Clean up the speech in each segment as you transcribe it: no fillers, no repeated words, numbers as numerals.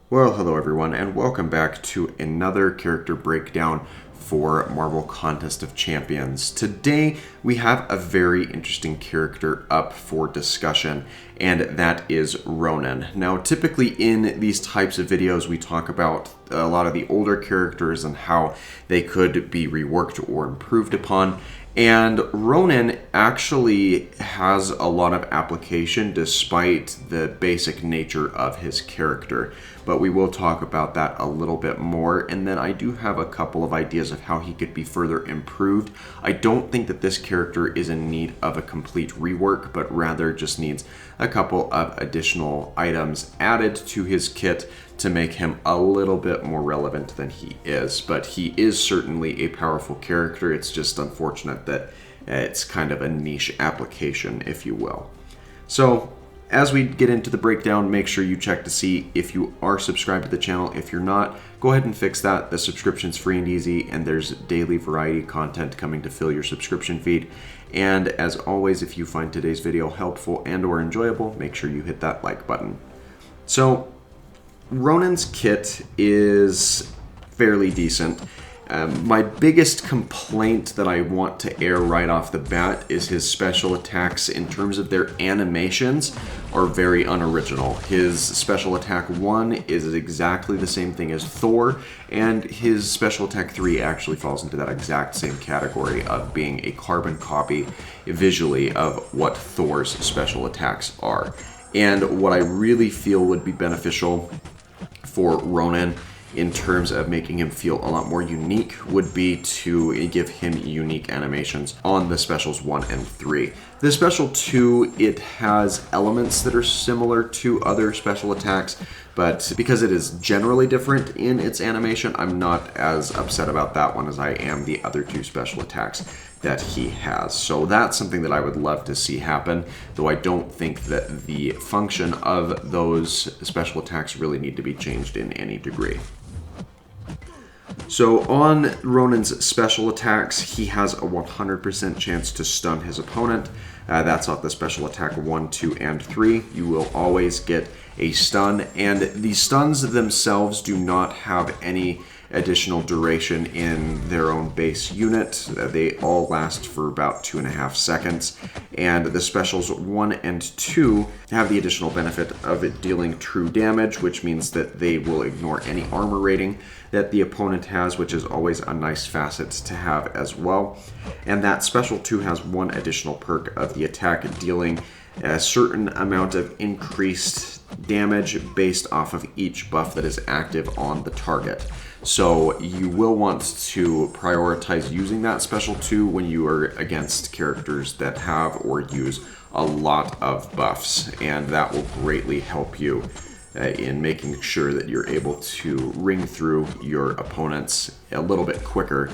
Well, hello everyone, and welcome back to another character breakdown for Marvel Contest of Champions. Today, we have a very interesting character up for discussion, and that is Ronan. Now, typically in these types of videos, we talk about a lot of the older characters and how they could be reworked or improved upon. And Ronan actually has a lot of application despite the basic nature of his character. But we will talk about that a little bit more. And then I do have a couple of ideas of how he could be further improved. I don't think that this character is in need of a complete rework, but rather just needs a couple of additional items added to his kit to make him a little bit more relevant than he is. But he is certainly a powerful character. It's just unfortunate that it's kind of a niche application, if you will. So as we get into the breakdown, make sure you check to see if you are subscribed to the channel. If you're not, go ahead and fix that. The subscription's free and easy, and there's daily variety content coming to fill your subscription feed. And as always, if you find today's video helpful and or enjoyable, make sure you hit that like button. So Ronan's kit is fairly decent. My biggest complaint that I want to air right off the bat is his special attacks in terms of their animations are very unoriginal. His special attack 1 is exactly the same thing as Thor, and his special attack 3 actually falls into that exact same category of being a carbon copy visually of what Thor's special attacks are. And what I really feel would be beneficial for Ronan in terms of making him feel a lot more unique would be to give him unique animations on the specials 1 and 3. The special 2, it has elements that are similar to other special attacks, but because it is generally different in its animation, I'm not as upset about that one as I am the other 2 special attacks that he has. So that's something that I would love to see happen, though I don't think that the function of those special attacks really need to be changed in any degree. So on Ronan's special attacks, he has a 100% chance to stun his opponent. That's off the special attack 1, 2, and 3. You will always get a stun, and the stuns themselves do not have any additional duration in their own base unit. They all last for about 2.5 seconds, and the specials 1 and 2 have the additional benefit of it dealing true damage, which means that they will ignore any armor rating that the opponent has, which is always a nice facet to have as well. And that special 2 has one additional perk of the attack dealing a certain amount of increased damage based off of each buff that is active on the target. So you will want to prioritize using that special 2 when you are against characters that have or use a lot of buffs, and that will greatly help you in making sure that you're able to ring through your opponents a little bit quicker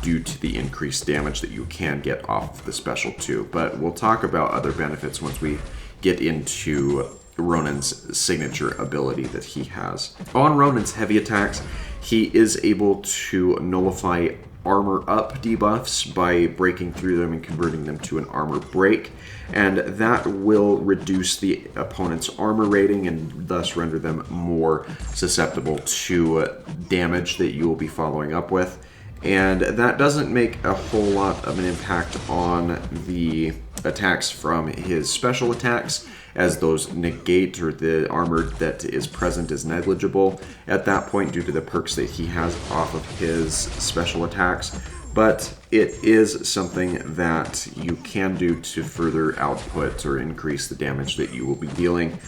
due to the increased damage that you can get off of the special 2. But we'll talk about other benefits once we get into Ronan's signature ability that he has. On Ronan's heavy attacks, he is able to nullify armor up debuffs by breaking through them and converting them to an armor break, and that will reduce the opponent's armor rating and thus render them more susceptible to damage that you will be following up with. And that doesn't make a whole lot of an impact on the attacks from his special attacks, as those negate, or the armor that is present is negligible at that point due to the perks that he has off of his special attacks. But it is something that you can do to further output or increase the damage that you will be dealing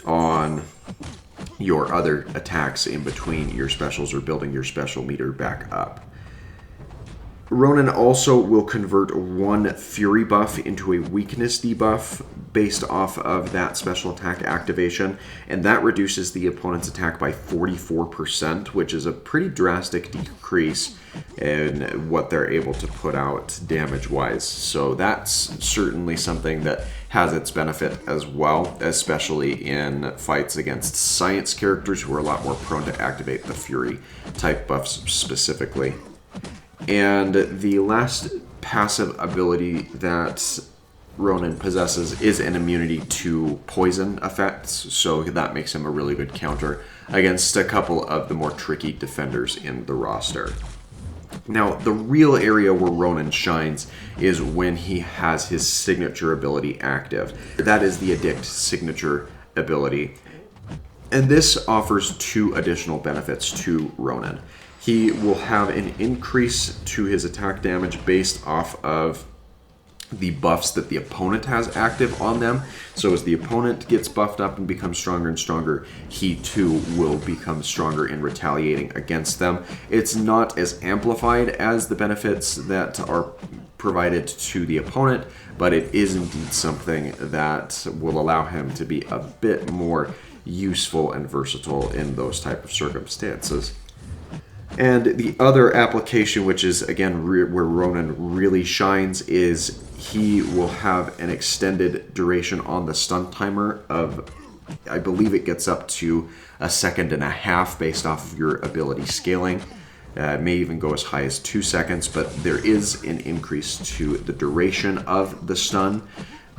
on your other attacks in between your specials or building your special meter back up. Ronan also will convert one Fury buff into a weakness debuff based off of that special attack activation, and that reduces the opponent's attack by 44%, which is a pretty drastic decrease in what they're able to put out damage-wise. So that's certainly something that has its benefit as well, especially in fights against science characters who are a lot more prone to activate the Fury type buffs specifically. And the last passive ability that Ronan possesses is an immunity to poison effects, so that makes him a really good counter against a couple of the more tricky defenders in the roster. Now, the real area where Ronan shines is when he has his signature ability active. That is the Addict signature ability. And this offers 2 additional benefits to Ronan. He will have an increase to his attack damage based off of the buffs that the opponent has active on them. So as the opponent gets buffed up and becomes stronger and stronger, he too will become stronger in retaliating against them. It's not as amplified as the benefits that are provided to the opponent, but it is indeed something that will allow him to be a bit more useful and versatile in those type of circumstances. And the other application, which is again where Ronan really shines, is he will have an extended duration on the stun timer of, I believe it gets up to 1.5 seconds based off of your ability scaling. It may even go as high as 2 seconds, but there is an increase to the duration of the stun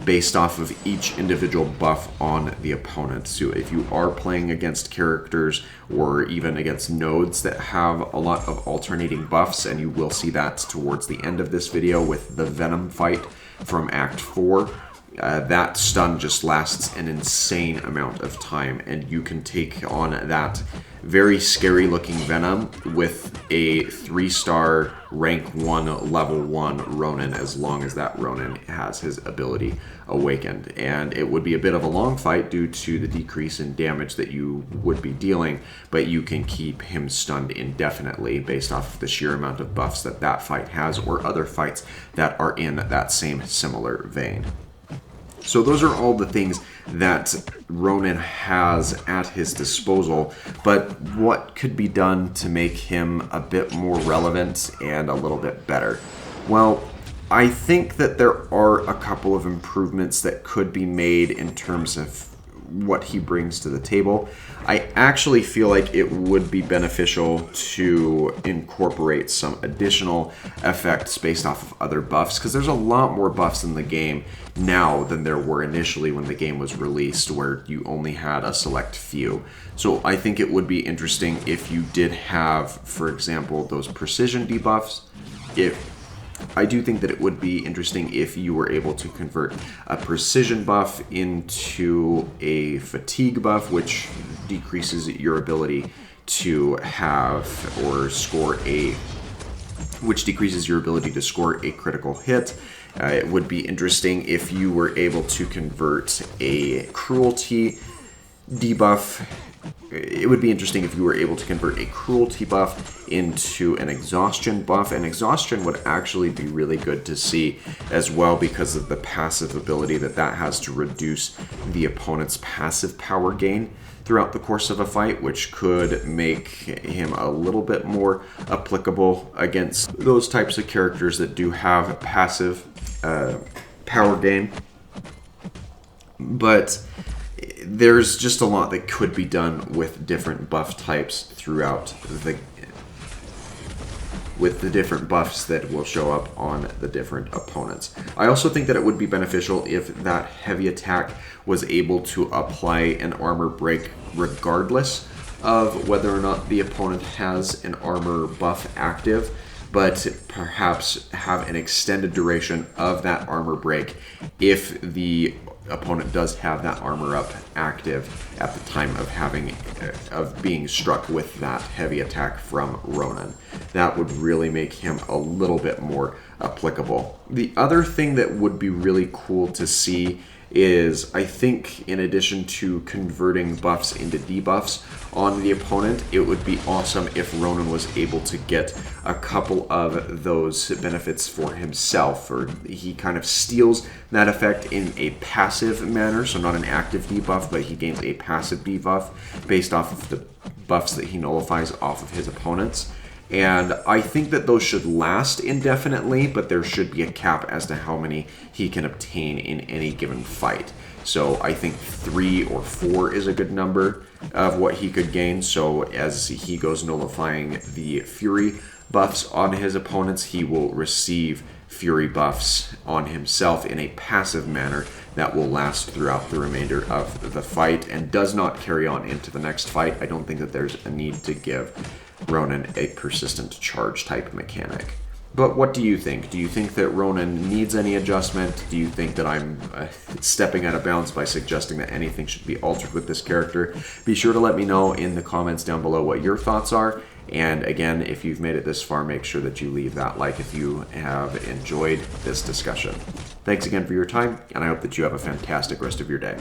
based off of each individual buff on the opponent. So if you are playing against characters or even against nodes that have a lot of alternating buffs, and you will see that towards the end of this video with the Venom fight from Act 4, that stun just lasts an insane amount of time, and you can take on that very scary looking Venom with a 3-star rank 1 level 1 Ronan, as long as that Ronan has his ability awakened. And it would be a bit of a long fight due to the decrease in damage that you would be dealing, but you can keep him stunned indefinitely based off of the sheer amount of buffs that that fight has, or other fights that are in that same similar vein. So those are all the things that Ronan has at his disposal, but what could be done to make him a bit more relevant and a little bit better? Well, I think that there are a couple of improvements that could be made in terms of what he brings to the table. I actually feel like it would be beneficial to incorporate some additional effects based off of other buffs, because there's a lot more buffs in the game now than there were initially when the game was released, where you only had a select few. So I think it would be interesting if you did have, for example, those precision debuffs. I do think that it would be interesting if you were able to convert a precision buff into a fatigue buff, which decreases your ability to have or score a critical hit. It would be interesting if you were able to convert a cruelty debuff. It would be interesting if you were able to convert a cruelty buff into an exhaustion buff. And exhaustion would actually be really good to see as well, because of the passive ability that has to reduce the opponent's passive power gain throughout the course of a fight, which could make him a little bit more applicable against those types of characters that do have passive power gain. But there's just a lot that could be done with different buff types throughout with the different buffs that will show up on the different opponents. I also think that it would be beneficial if that heavy attack was able to apply an armor break regardless of whether or not the opponent has an armor buff active, but perhaps have an extended duration of that armor break if the opponent does have that armor up active at the time of being struck with that heavy attack from Ronan. That would really make him a little bit more applicable. The other thing that would be really cool to see is, I think, in addition to converting buffs into debuffs on the opponent, it would be awesome if Ronan was able to get a couple of those benefits for himself, or he kind of steals that effect in a passive manner, so not an active debuff, but he gains a passive debuff based off of the buffs that he nullifies off of his opponents. And I think that those should last indefinitely, but there should be a cap as to how many he can obtain in any given fight. So I think 3 or 4 is a good number of what he could gain. So as he goes nullifying the Fury buffs on his opponents, he will receive fury buffs on himself in a passive manner that will last throughout the remainder of the fight and does not carry on into the next fight. I don't think that there's a need to give Ronan a persistent charge type mechanic. But what do you think? Do you think that Ronan needs any adjustment? Do you think that I'm stepping out of bounds by suggesting that anything should be altered with this character? Be sure to let me know in the comments down below what your thoughts are. And again, if you've made it this far, make sure that you leave that like if you have enjoyed this discussion. Thanks again for your time, and I hope that you have a fantastic rest of your day.